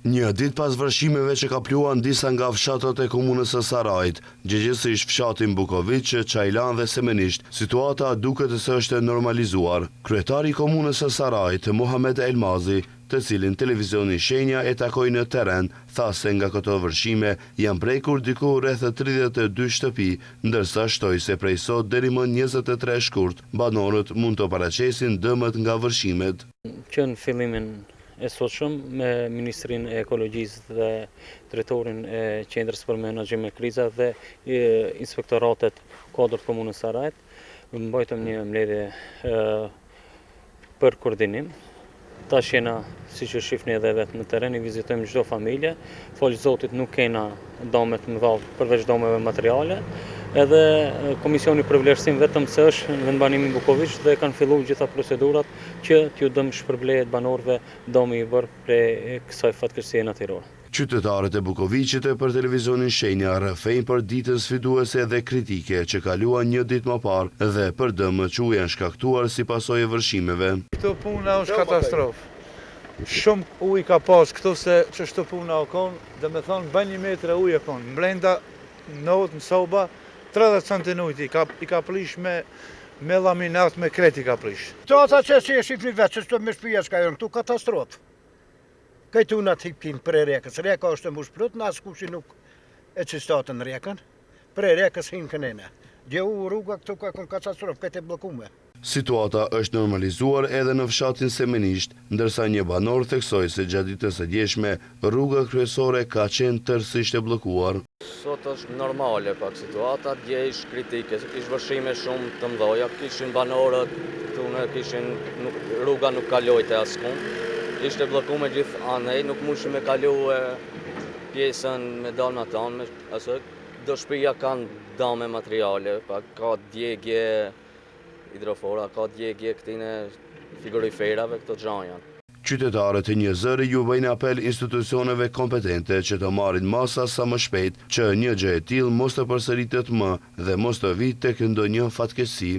Një ditë pas vërshimeve që kapluan disa nga fshatrat e komunës së Sarajit, gjithsesi fshatin Bukoviç, Çajlan dhe Semenisht, situata duket se është normalizuar. Kryetari i komunës së Sarajit, Muhamet Elmazi, të cilin televizioni Shenja e takoi në terren, tha se nga këto vërshime janë prekur diku rreth 32 shtëpi, ndërsa shtoi se prej sot deri më 23 shkurt, banorët mund të paraqesin dëmët nga vërshimet. Që në fillimin e sotshëm me Ministrinë e Ekologjisë dhe Drejtorin e Qendrës për Menaxhim me Kriza dhe Inspektoratet Kodër të Komunës Sarajit, mbajtëm një mbledhje për koordinim. Tash jena, siç e shihni edhe vetë në terren, i vizitojmë çdo familje. Fal Zotit nuk kena dëme të mëdha përveç dëmeve materiale. Edhe Komisioni për vlerësim vetëm se është në vendbanimin Bukoviç dhe kanë filluar gjitha procedurat që t'ju dëm shpërblehet banorëve dëmi i bërë prej kësaj fatkeqësie natyrore. Qytetarët e Bukoviçit për televizionin Shenja rrëfejnë për ditën sfiduese dhe kritike që kaluan një ditë më parë dhe për dëmët që u janë shkaktuar si pasojë e vërshimeve. Këto puna është katastrofë. Shumë ujë ka pas këto se që shto puna o konë, dhe me thonë bën 1 metre ujë e konë. Mblenda në soba 30 cm i ka plish me laminat me kreti ka plish. Këto ata që si e shifni vetë, që shto me shpija s'ka jonë, këtu katastrofë. Këtu në të hipin për e rekës. Reka është të mbush plot, në asë kushi nuk e qistatën rekën. Për e rekës hinë kënene. Gjehu rruga këtu ka kënë katastrofë, këtë e blokume. Situata është normalizuar edhe në fshatin Semenisht, ndërsa një banor theksoi se gjatë ditës së djeshme rruga kryesore ka qenë tërësisht e bllokuar. Sot është normale pak situata, dje ish kritike, se kish vërshime shumë të mëdha, kishin banorët këtu rruga nuk kalojte askund. Ishte bllokuar gjithë anej, nuk mundshim me kalu pjesën me dëmë tonë, asoj do shtëpia kanë dëme materiale, pak ka djegje hidrofora, ka djegje këtine frigoriferave, këto gjëra. Qytetarët e një zëri ju bëjnë apel institucioneve kompetente që të marrin masa sa më shpejt që një gjë e tillë mos të përsëritet më dhe mos të vijë tek ndonjë fatkeqësi.